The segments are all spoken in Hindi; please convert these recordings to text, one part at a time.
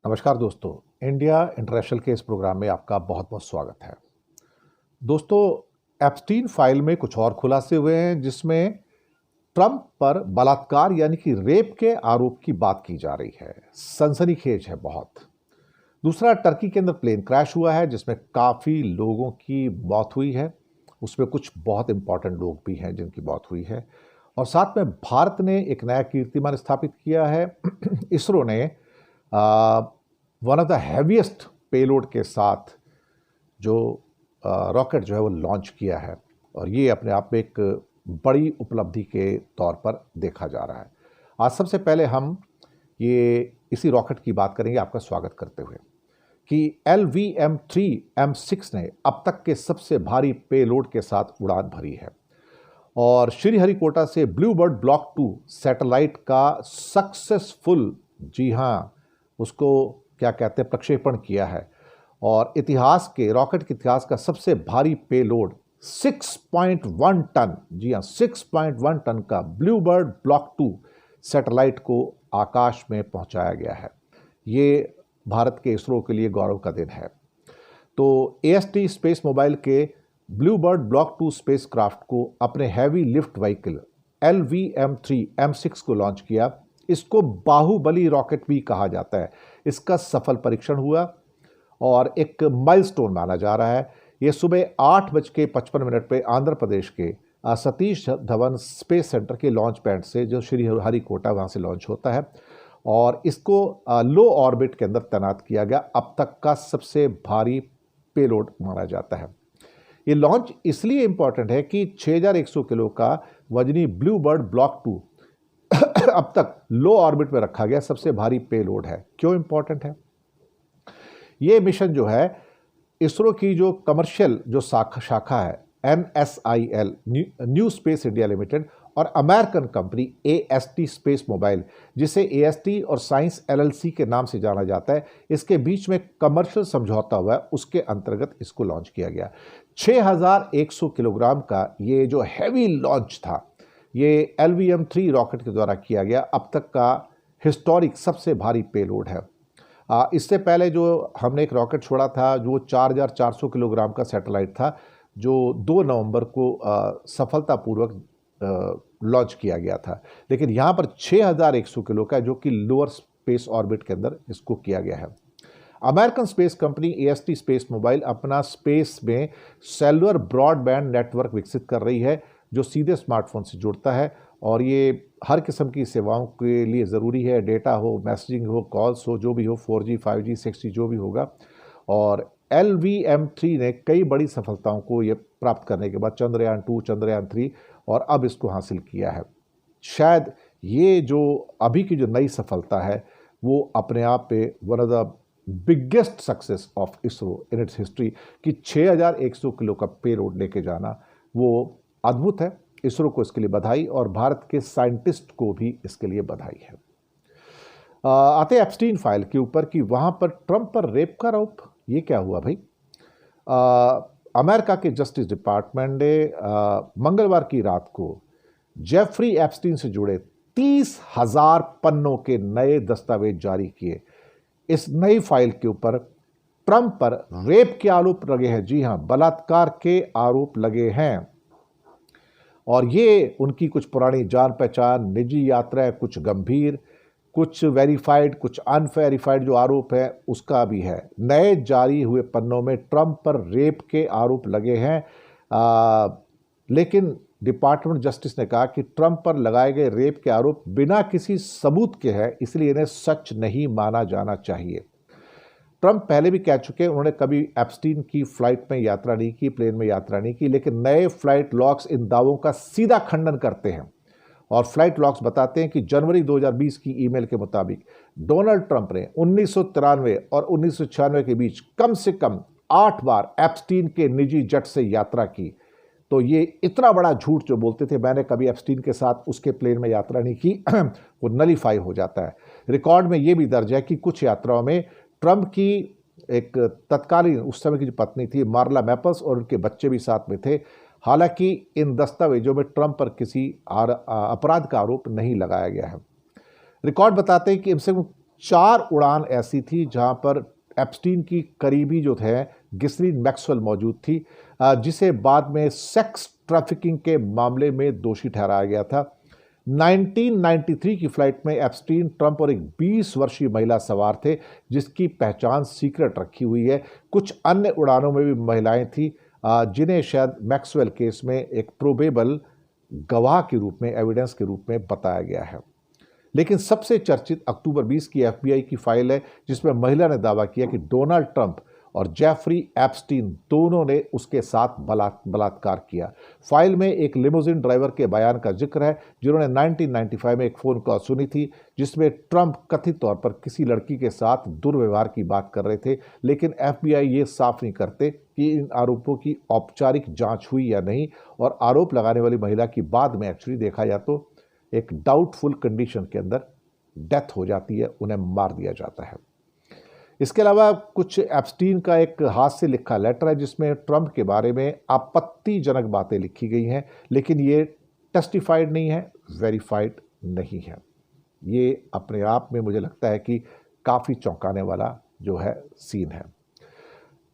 नमस्कार दोस्तों, इंडिया इंटरनेशनल के इस प्रोग्राम में आपका बहुत बहुत स्वागत है। दोस्तों, एप्स्टीन फाइल में कुछ और खुलासे हुए हैं जिसमें ट्रंप पर बलात्कार यानी कि रेप के आरोप की बात की जा रही है। सनसनीखेज है बहुत। दूसरा, टर्की के अंदर प्लेन क्रैश हुआ है जिसमें काफ़ी लोगों की मौत हुई है। उसमें कुछ बहुत इंपॉर्टेंट लोग भी हैं जिनकी मौत हुई है। और साथ में भारत ने एक नया कीर्तिमान स्थापित किया है। इसरो ने one of the heaviest payload के साथ जो रॉकेट जो है वो लॉन्च किया है, और ये अपने आप में एक बड़ी उपलब्धि के तौर पर देखा जा रहा है। आज सबसे पहले हम ये इसी रॉकेट की बात करेंगे, आपका स्वागत करते हुए, कि LVM-3 M6 ने अब तक के सबसे भारी पेलोड के साथ उड़ान भरी है और श्रीहरिकोटा से ब्लूबर्ड ब्लॉक 2 सैटेलाइट का सक्सेसफुल, जी हाँ, उसको क्या कहते हैं, प्रक्षेपण किया है। और रॉकेट के इतिहास का सबसे भारी पेलोड 6.1 टन, जी हाँ, 6.1 टन का ब्लूबर्ड ब्लॉक 2 सैटेलाइट को आकाश में पहुंचाया गया है। ये भारत के इसरो के लिए गौरव का दिन है। तो AST स्पेस मोबाइल के ब्लूबर्ड ब्लॉक 2 स्पेसक्राफ्ट को अपने heavy lift vehicle LVM-3 M6 को लॉन्च किया। इसको बाहुबली रॉकेट भी कहा जाता है। इसका सफल परीक्षण हुआ और एक माइलस्टोन माना जा रहा है। यह सुबह 8:55 पे आंध्र प्रदेश के सतीश धवन स्पेस सेंटर के लॉन्च पैड से, जो श्रीहरिकोटा वहाँ से लॉन्च होता है, और इसको लो ऑर्बिट के अंदर तैनात किया गया। अब तक का सबसे भारी पेलोड माना जाता है। ये लॉन्च इसलिए इंपॉर्टेंट है कि 6100 किलो का वजनी ब्लूबर्ड ब्लॉक 2 अब तक लो ऑर्बिट में रखा गया सबसे भारी पेलोड है। क्यों इंपॉर्टेंट है? ये मिशन जो है, इसरो की जो कमर्शियल जो शाखा है NSIL, New Space India Limited, और American company AST Space Mobile, जिसे AST और साइंस LLC के नाम से जाना जाता है, इसके बीच में कमर्शियल समझौता हुआ है। उसके अंतर्गत इसको लॉन्च किया गया। 6100 किलोग्राम का ये जो हैवी लॉन्च था, ये LVM-3 रॉकेट के द्वारा किया गया अब तक का हिस्टोरिक सबसे भारी पेलोड है। इससे पहले जो हमने एक रॉकेट छोड़ा था, जो 4400 किलोग्राम का सैटेलाइट था, जो 2 नवंबर को सफलतापूर्वक लॉन्च किया गया था। लेकिन यहाँ पर 6100 किलो का, जो कि लोअर स्पेस ऑर्बिट के अंदर इसको किया गया है। American space company AST Space mobile अपना स्पेस में सेलुलर ब्रॉडबैंड नेटवर्क विकसित कर रही है, जो सीधे स्मार्टफोन से जुड़ता है, और ये हर किस्म की सेवाओं के लिए ज़रूरी है। डेटा हो, मैसेजिंग हो, कॉल्स हो, जो भी हो, 4G 5G 6G जो भी होगा। और LVM-3 ने कई बड़ी सफलताओं को ये प्राप्त करने के बाद चंद्रयान 2, चंद्रयान 3 और अब इसको हासिल किया है। शायद ये जो अभी की जो नई सफलता है, वो अपने आप पे one of the biggest success of ISRO in its history, कि 6100 किलो का पेलोड लेके जाना, वो अद्भुत है। इसरो को इसके लिए बधाई, और भारत के साइंटिस्ट को भी इसके लिए बधाई है। आते एप्स्टीन फाइल के ऊपर, कि वहाँ पर ट्रंप पर रेप का आरोप। ये क्या हुआ भाई? अमेरिका के जस्टिस डिपार्टमेंट ने मंगलवार की रात को जेफरी एप्स्टीन से जुड़े 30,000 पन्नों के नए दस्तावेज जारी किए। इस नई फाइल के ऊपर ट्रंप पर रेप के आरोप लगे हैं। जी हाँ, बलात्कार के आरोप लगे हैं। और ये उनकी कुछ पुरानी जान पहचान, निजी यात्राएं, कुछ गंभीर, कुछ वेरीफाइड, कुछ अनवेरीफाइड जो आरोप है, उसका भी है। नए जारी हुए पन्नों में ट्रंप पर रेप के आरोप लगे हैं। लेकिन डिपार्टमेंट जस्टिस ने कहा कि ट्रंप पर लगाए गए रेप के आरोप बिना किसी सबूत के हैं, इसलिए इन्हें सच नहीं माना जाना चाहिए। ट्रंप पहले भी कह चुके हैं, उन्होंने कभी एप्स्टीन की फ्लाइट में यात्रा नहीं की, प्लेन में यात्रा नहीं की, लेकिन नए फ्लाइट लॉग्स इन दावों का सीधा खंडन करते हैं। और फ्लाइट लॉग्स बताते हैं कि जनवरी 2020 की ईमेल के मुताबिक डोनाल्ड ट्रंप ने 1993 और 1996 के बीच कम से कम 8 बार एप्स्टीन के निजी जेट से यात्रा की। तो ये इतना बड़ा झूठ जो बोलते थे, मैंने कभी एप्स्टीन के साथ उसके प्लेन में यात्रा नहीं की, वो नलीफाई हो जाता है। रिकॉर्ड में ये भी दर्ज है कि कुछ यात्राओं में ट्रंप की एक तत्कालीन उस समय की जो पत्नी थी, मार्ला मैपल्स, और उनके बच्चे भी साथ में थे। हालांकि इन दस्तावेजों में ट्रंप पर किसी अपराध का आरोप नहीं लगाया गया है। रिकॉर्ड बताते हैं कि इनसे 4 उड़ान ऐसी थी जहां पर एप्स्टीन की करीबी जो थे गिसलीन मैक्सवेल मौजूद थी, जिसे बाद में सेक्स ट्रैफिकिंग के मामले में दोषी ठहराया गया था। 1993 की फ्लाइट में एप्स्टीन, ट्रंप और एक 20 वर्षीय महिला सवार थे जिसकी पहचान सीक्रेट रखी हुई है। कुछ अन्य उड़ानों में भी महिलाएं थी, जिन्हें शायद मैक्सवेल केस में एक प्रोबेबल गवाह के रूप में, एविडेंस के रूप में बताया गया है। लेकिन सबसे चर्चित अक्टूबर 20 की एफबीआई की फाइल है जिसमें महिला ने दावा किया कि डोनाल्ड ट्रंप और जेफरी एप्स्टीन दोनों ने उसके साथ बलात्कार किया। फाइल में एक लिमोजिन ड्राइवर के बयान का जिक्र है जिन्होंने 1995 में एक फ़ोन कॉल सुनी थी जिसमें ट्रंप कथित तौर पर किसी लड़की के साथ दुर्व्यवहार की बात कर रहे थे, लेकिन एफबीआई ये साफ नहीं करते कि इन आरोपों की औपचारिक जांच हुई या नहीं, और आरोप लगाने वाली महिला की बाद में एक्चुअली देखा जाए तो एक डाउटफुल कंडीशन के अंदर डेथ हो जाती है, उन्हें मार दिया जाता है। इसके अलावा कुछ एप्स्टीन का एक हाथ से लिखा लेटर है जिसमें ट्रंप के बारे में आपत्तिजनक बातें लिखी गई हैं, लेकिन ये टेस्टिफाइड नहीं है, वेरीफाइड नहीं है। ये अपने आप में मुझे लगता है कि काफ़ी चौंकाने वाला जो है सीन है।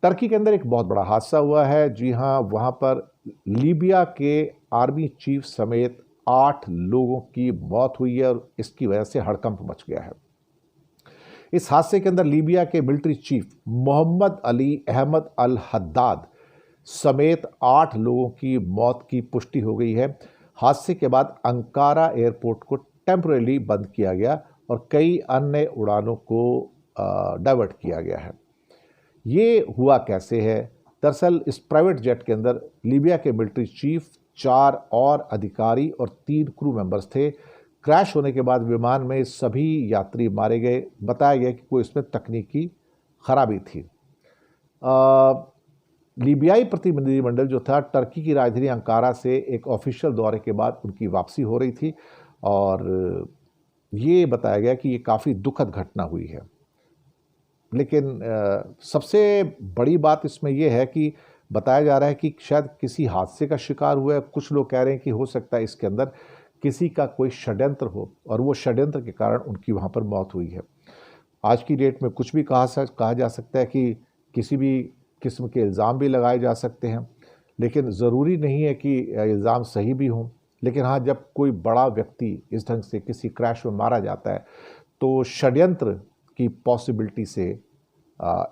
टर्की के अंदर एक बहुत बड़ा हादसा हुआ है। जी हाँ, वहाँ पर लीबिया के आर्मी चीफ समेत 8 लोगों की मौत हुई है और इसकी वजह से हड़कंप मच गया है। इस हादसे के अंदर लीबिया के मिलिट्री चीफ मोहम्मद अली अहमद अल हद्दाद समेत 8 लोगों की मौत की पुष्टि हो गई है। हादसे के बाद अंकारा एयरपोर्ट को टेम्परेरी बंद किया गया और कई अन्य उड़ानों को डाइवर्ट किया गया है। ये हुआ कैसे है? दरअसल इस प्राइवेट जेट के अंदर लीबिया के मिलिट्री चीफ, 4 और अधिकारी और 3 क्रू मेंबर्स थे। क्रैश होने के बाद विमान में सभी यात्री मारे गए। बताया गया कि कोई इसमें तकनीकी खराबी थी। लीबियाई प्रतिनिधिमंडल जो था टर्की की राजधानी अंकारा से एक ऑफिशियल दौरे के बाद उनकी वापसी हो रही थी और ये बताया गया कि ये काफ़ी दुखद घटना हुई है। लेकिन सबसे बड़ी बात इसमें यह है कि बताया जा रहा है कि शायद किसी हादसे का शिकार हुआ है। कुछ लोग कह रहे हैं कि हो सकता है इसके अंदर किसी का कोई षड्यंत्र हो और वो षड्यंत्र के कारण उनकी वहाँ पर मौत हुई है। आज की डेट में कुछ भी कहा जा सकता है कि किसी भी किस्म के इल्ज़ाम भी लगाए जा सकते हैं, लेकिन ज़रूरी नहीं है कि इल्ज़ाम सही भी हों। लेकिन हाँ, जब कोई बड़ा व्यक्ति इस ढंग से किसी क्रैश में मारा जाता है तो षड्यंत्र की पॉसिबिलिटी से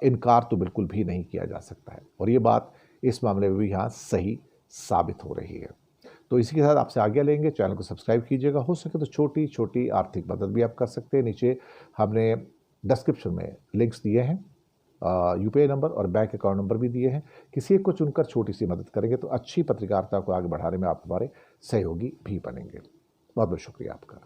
इनकार तो बिल्कुल भी नहीं किया जा सकता है, और ये बात इस मामले में भी यहाँ सही साबित हो रही है। तो इसी के साथ आपसे आज्ञा लेंगे। चैनल को सब्सक्राइब कीजिएगा। हो सके तो छोटी छोटी आर्थिक मदद भी आप कर सकते हैं। नीचे हमने डिस्क्रिप्शन में लिंक्स दिए हैं, यूपीआई नंबर और बैंक अकाउंट नंबर भी दिए हैं। किसी एक को चुनकर छोटी सी मदद करेंगे तो अच्छी पत्रकारिता को आगे बढ़ाने में आप हमारे सहयोगी भी बनेंगे। बहुत बहुत शुक्रिया आपका।